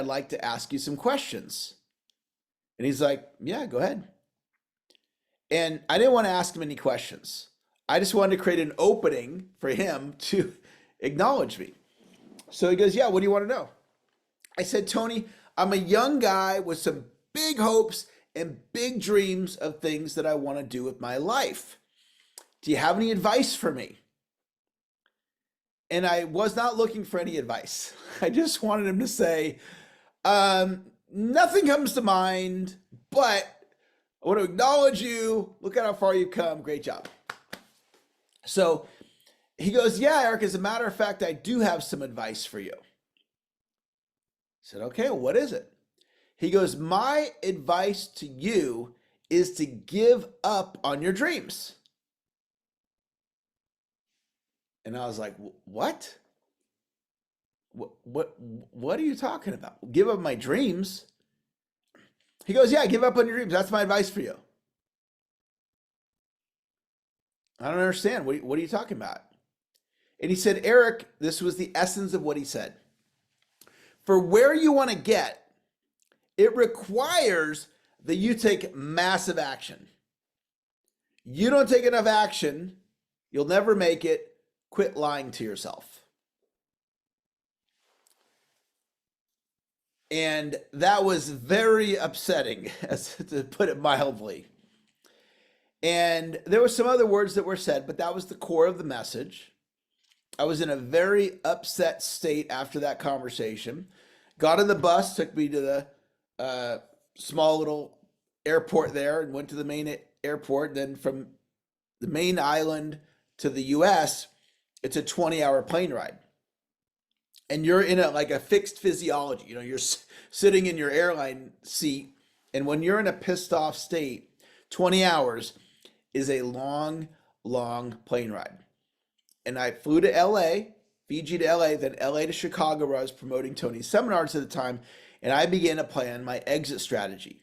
I'd like to ask you some questions. And he's like, yeah, go ahead. And I didn't want to ask him any questions. I just wanted to create an opening for him to acknowledge me. So he goes, yeah, what do you want to know? I said, Tony, I'm a young guy with some big hopes and big dreams of things that I want to do with my life. Do you have any advice for me? And I was not looking for any advice. I just wanted him to say, nothing comes to mind, but I want to acknowledge you. Look at how far you've come. Great job. So he goes, yeah, Eric, as a matter of fact, I do have some advice for you. I said, okay, well, what is it? He goes, my advice to you is to give up on your dreams. And I was like, what? What are you talking about? Give up my dreams? He goes, yeah, give up on your dreams. That's my advice for you. I don't understand. What are you talking about? And he said, Eric, this was the essence of what he said. For where you want to get, it requires that you take massive action. You don't take enough action, you'll never make it. Quit lying to yourself. And that was very upsetting, to put it mildly. And there were some other words that were said, but that was the core of the message. I was in a very upset state after that conversation. Got on the bus, took me to the small little airport there and went to the main airport. Then from the main island to the US, it's a 20-hour plane ride. And you're in like a fixed physiology. You know, you're sitting in your airline seat. And when you're in a pissed off state, 20 hours is a long, long plane ride. And I flew to LA, Fiji to LA, then LA to Chicago, where I was promoting Tony's seminars at the time. And I began to plan my exit strategy.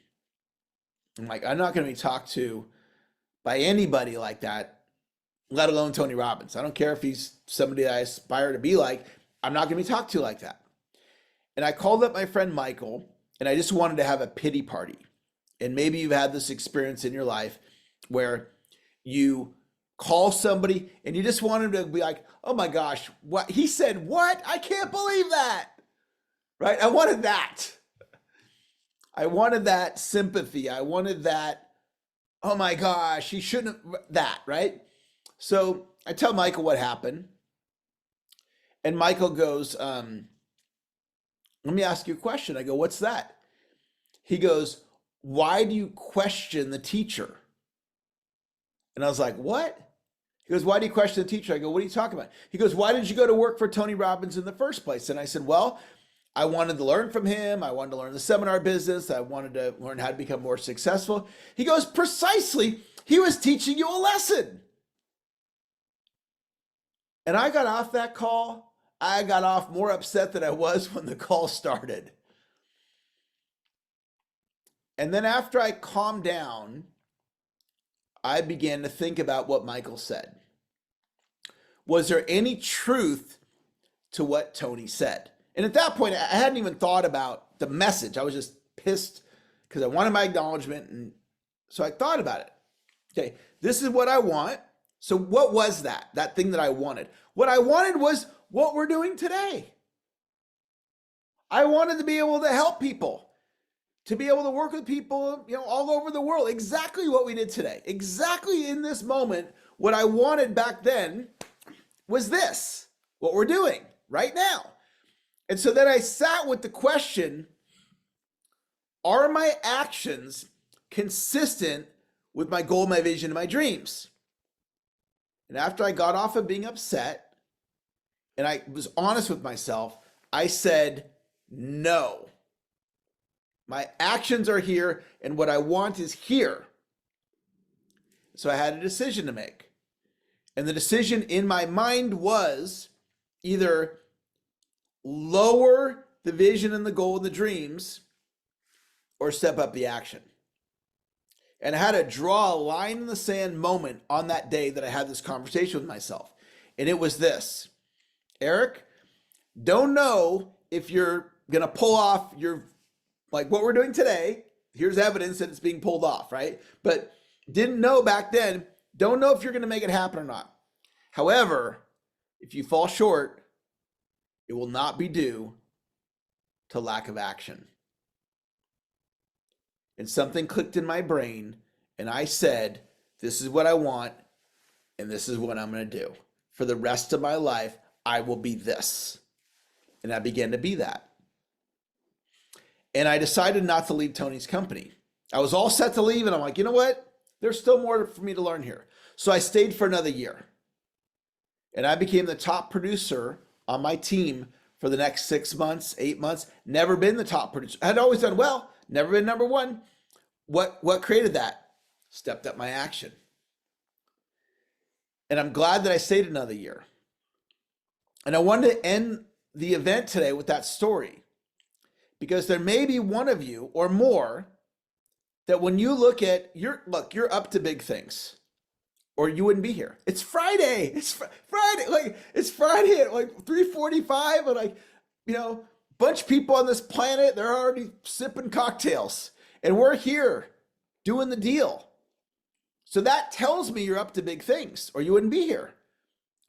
I'm like, I'm not going to be talked to by anybody like that, let alone Tony Robbins. I don't care if he's somebody that I aspire to be like. I'm not going to be talked to like that. And I called up my friend Michael, and I just wanted to have a pity party. And maybe you've had this experience in your life where you call somebody and you just want him to be like, oh my gosh, what he said, what? I can't believe that. Right? I wanted that. I wanted that sympathy. I wanted that, oh my gosh, he shouldn't have, that, right? So I tell Michael what happened. And Michael goes, let me ask you a question. I go, what's that? He goes, why do you question the teacher? And I was like, what? He goes, why do you question the teacher? I go, what are you talking about? He goes, why did you go to work for Tony Robbins in the first place? And I said, well, I wanted to learn from him. I wanted to learn the seminar business. I wanted to learn how to become more successful. He goes, precisely, he was teaching you a lesson. And I got off that call. I got off more upset than I was when the call started. And then after I calmed down, I began to think about what Michael said. Was there any truth to what Tony said? And at that point, I hadn't even thought about the message. I was just pissed because I wanted my acknowledgement. And so I thought about it. Okay, this is what I want. So what was that thing that I wanted? What I wanted was what we're doing today. I wanted to be able to help people, to be able to work with people, all over the world. Exactly what we did today. Exactly in this moment, what I wanted back then was this, what we're doing right now. And so then I sat with the question, are my actions consistent with my goal, my vision, and my dreams? And after I got off of being upset, and I was honest with myself, I said, no. My actions are here, and what I want is here. So I had a decision to make. And the decision in my mind was either lower the vision and the goal and the dreams, or step up the action. And I had to draw a line in the sand moment on that day that I had this conversation with myself. And it was this: Eric, don't know if you're going to pull off like what we're doing today. Here's evidence that it's being pulled off, right? But didn't know back then, don't know if you're going to make it happen or not. However, if you fall short, it will not be due to lack of action. And something clicked in my brain, and I said, this is what I want, and this is what I'm going to do. For the rest of my life, I will be this. And I began to be that. And I decided not to leave Tony's company. I was all set to leave, and I'm like, you know what? There's still more for me to learn here. So I stayed for another year. And I became the top producer on my team for the next 6 months, 8 months. Never been the top producer. I had always done well, never been number one. What created that? Stepped up my action. And I'm glad that I stayed another year. And I wanted to end the event today with that story, because there may be one of you or more that when you look at you're up to big things, or you wouldn't be here. It's Friday. It's Friday. Like, it's Friday at like 3:45, and like, bunch of people on this planet, they're already sipping cocktails, and we're here doing the deal. So that tells me you're up to big things, or you wouldn't be here.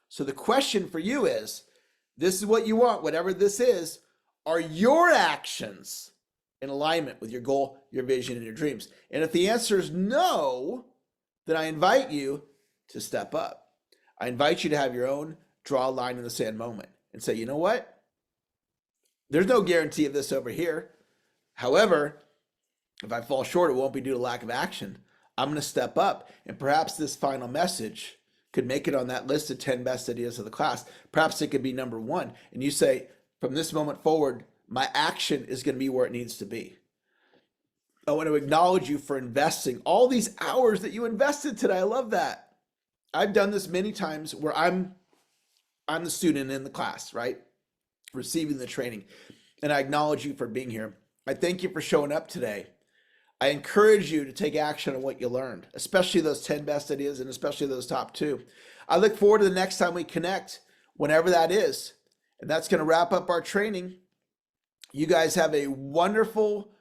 So the question for you is, this is what you want, whatever this is, are your actions in alignment with your goal, your vision, and your dreams? And if the answer is no, then I invite you to step up. I invite you to have your own draw a line in the sand moment and say, you know what? There's no guarantee of this over here. However, if I fall short, it won't be due to lack of action. I'm going to step up, and perhaps this final message could make it on that list of 10 best ideas of the class. Perhaps it could be number one. And you say, from this moment forward, my action is going to be where it needs to be. I want to acknowledge you for investing all these hours that you invested today. I love that. I've done this many times where I'm the student in the class, right? Receiving the training. And I acknowledge you for being here. I thank you for showing up today. I encourage you to take action on what you learned, especially those 10 best ideas and especially those top 2. I look forward to the next time we connect, whenever that is. And that's going to wrap up our training. You guys have a wonderful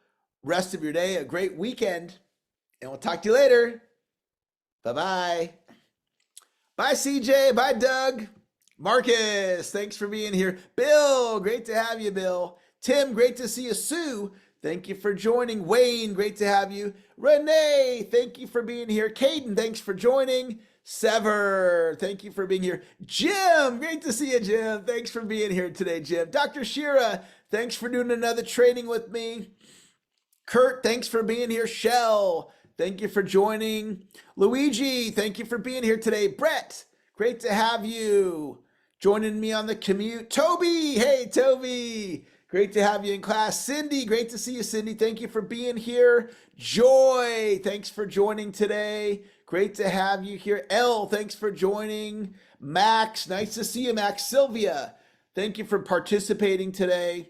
rest of your day, a great weekend, and we'll talk to you later. Bye-bye. Bye, CJ. Bye, Doug. Marcus, thanks for being here. Bill, great to have you, Bill. Tim, great to see you. Sue, thank you for joining. Wayne, great to have you. Renee, thank you for being here. Caden, thanks for joining. Sever, thank you for being here. Jim, great to see you, Jim. Thanks for being here today, Jim. Dr. Shira, thanks for doing another training with me. Kurt, thanks for being here. Shell, thank you for joining. Luigi, thank you for being here today. Brett, great to have you joining me on the commute. Toby, hey, Toby, great to have you in class. Cindy, great to see you, Cindy. Thank you for being here. Joy, thanks for joining today. Great to have you here. Elle, thanks for joining. Max, nice to see you, Max. Sylvia, thank you for participating today.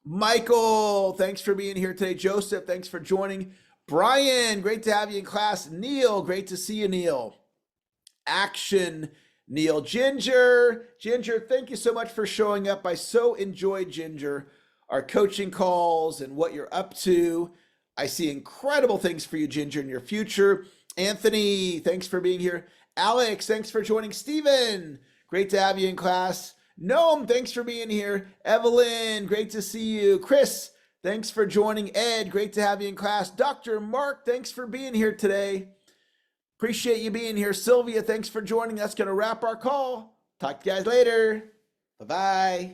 Michael, thanks for being here today. Joseph, thanks for joining. Brian, great to have you in class. Neil, great to see you, Neil. Action, Neil. Ginger, thank you so much for showing up. I so enjoyed, Ginger, our coaching calls and what you're up to. I see incredible things for you, Ginger, in your future. Anthony, thanks for being here. Alex, thanks for joining. Steven, great to have you in class. Noam, thanks for being here. Evelyn, great to see you. Chris, thanks for joining. Ed, great to have you in class. Dr. Mark, thanks for being here today. Appreciate you being here. Sylvia, thanks for joining. That's going to wrap our call. Talk to you guys later. Bye-bye.